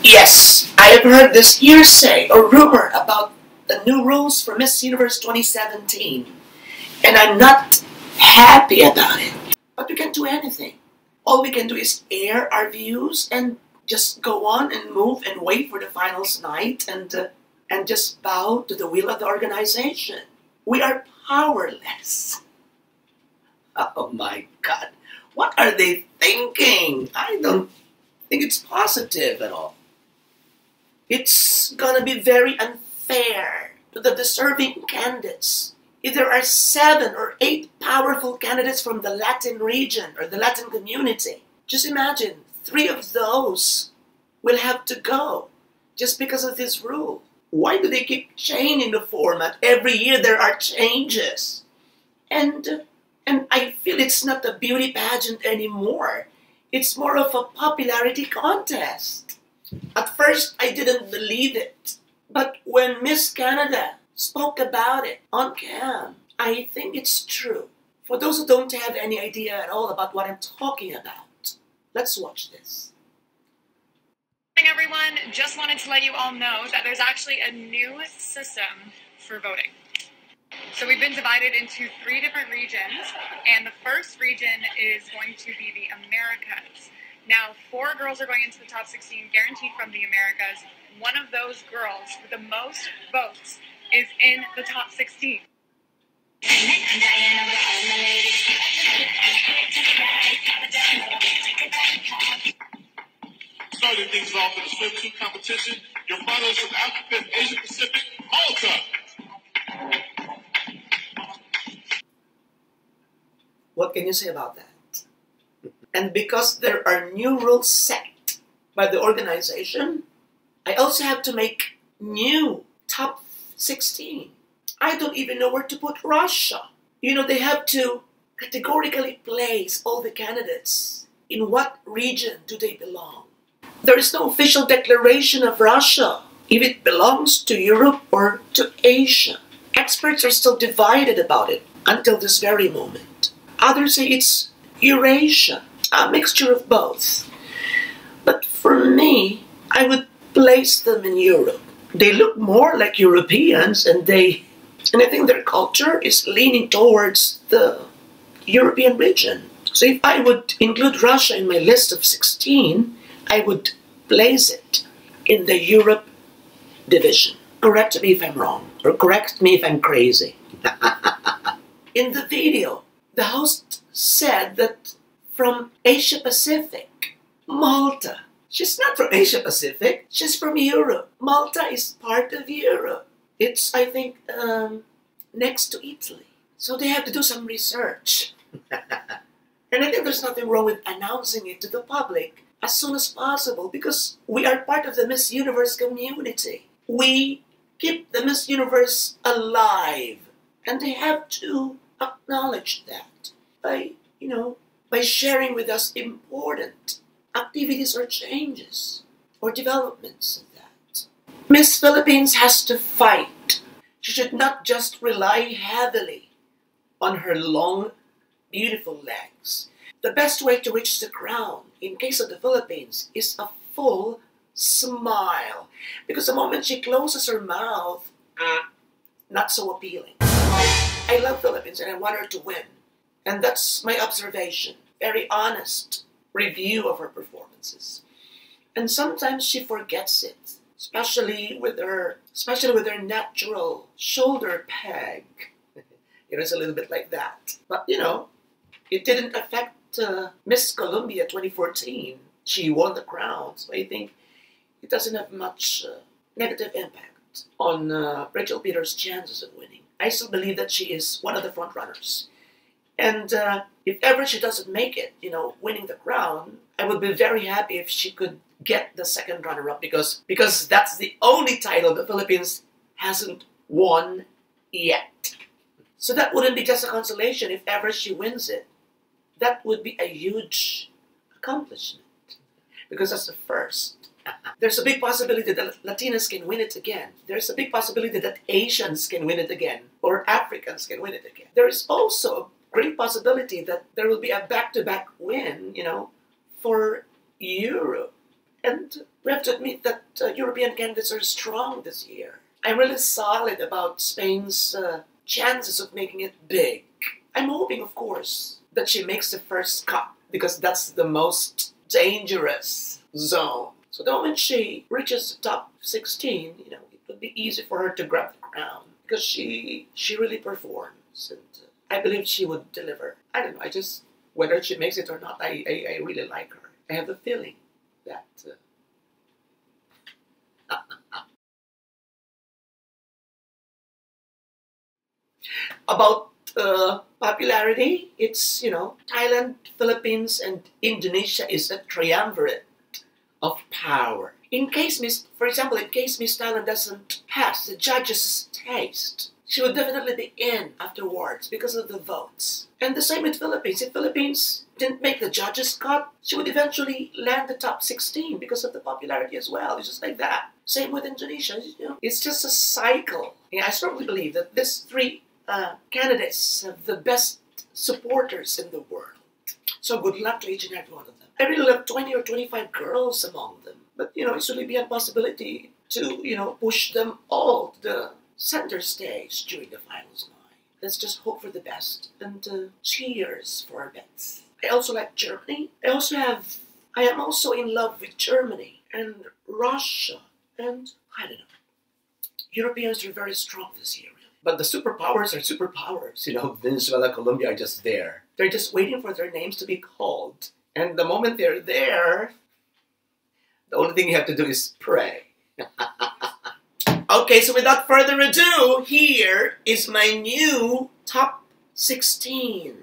Yes, I have heard this hearsay or rumor about the new rules for Miss Universe 2017, and I'm not happy about it. But we can't do anything. All we can do is air our views and just go on and move and wait for the finals night and just bow to the will of the organization. We are powerless. Oh my God. What are they thinking? I don't think it's positive at all. It's gonna be very unfair to the deserving candidates. If there are 7 or 8 powerful candidates from the Latin region or the Latin community, just imagine 3 of those will have to go just because of this rule. Why do they keep changing the format? Every year there are changes. And I feel it's not a beauty pageant anymore. It's more of a popularity contest. At first, I didn't believe it. But when Miss Canada spoke about it on cam, I think it's true. For those who don't have any idea at all about what I'm talking about, let's watch this. Good morning, everyone. Just wanted to let you all know that there's actually a new system for voting. So we've been divided into 3 different regions, and the first region is going to be the Americas. Now, 4 girls are going into the top 16, guaranteed from the Americas. One of those girls with the most votes is in the top 16. Starting things off in the swimsuit competition, your finalists from Africa and Asia Pacific, Malta. What can you say about that? And because there are new rules set by the organization, I also have to make new top 16. I don't even know where to put Russia. You know, they have to categorically place all the candidates. In what region do they belong? There is no official declaration of Russia, if it belongs to Europe or to Asia. Experts are still divided about it until this very moment. Others say it's Eurasia, a mixture of both. But for me, I would place them in Europe. They look more like Europeans, and I think their culture is leaning towards the European region. So if I would include Russia in my list of 16, I would place it in the Europe division. Correct me if I'm wrong, or correct me if I'm crazy. In the video, the host said that from Asia Pacific, Malta. She's not from Asia Pacific, she's from Europe. Malta is part of Europe. It's, I think, next to Italy. So they have to do some research. And I think there's nothing wrong with announcing it to the public as soon as possible, because we are part of the Miss Universe community. We keep the Miss Universe alive, and they have to acknowledge that by, by sharing with us important activities or changes or developments of that. Miss Philippines has to fight. She should not just rely heavily on her long, beautiful legs. The best way to reach the crown, in case of the Philippines, is a full smile. Because the moment she closes her mouth, not so appealing. I love Philippines and I want her to win. And that's my observation. Very honest review of her performances. And sometimes she forgets it, especially with her natural shoulder peg. It's a little bit like that. But it didn't affect Miss Columbia 2014. She won the crown, so I think it doesn't have much negative impact on Rachel Peters' chances of winning. I still believe that she is one of the front runners. And if ever she doesn't make it, winning the crown, I would be very happy if she could get the second runner-up, because that's the only title the Philippines hasn't won yet. So that wouldn't be just a consolation if ever she wins it. That would be a huge accomplishment, because that's the first. There's a big possibility that Latinas can win it again. There's a big possibility that Asians can win it again, or Africans can win it again. There is also a great possibility that there will be a back-to-back win, for Europe And we have to admit that European candidates are strong this year. I'm really solid about Spain's chances of making it big. I'm hoping, of course, that she makes the first cut, because that's the most dangerous zone. So the moment she reaches the top 16, it would be easy for her to grab the crown, because she really performs, and I believe she would deliver. I don't know, whether she makes it or not, I really like her. I have the feeling that about popularity, it's, Thailand, Philippines, and Indonesia is a triumvirate of power. For example, in case Miss Thailand doesn't pass the judges' taste, she would definitely be in afterwards because of the votes. And the same with Philippines. If Philippines didn't make the judges' cut, she would eventually land the top 16 because of the popularity as well. It's just like that. Same with Indonesia. It's just a cycle. I strongly believe that these three candidates have the best supporters in the world. So good luck to each and every one of them. I really love 20 or 25 girls among them. But, it should be a possibility to, push them all to the center stage during the finals night. Let's just hope for the best. And cheers for our bets. I also like Germany. I am also in love with Germany and Russia. And, I don't know. Europeans are very strong this year. But the superpowers are superpowers. Venezuela, Colombia are just there. They're just waiting for their names to be called. And the moment they're there, the only thing you have to do is pray. Okay, so without further ado, here is my new top 16.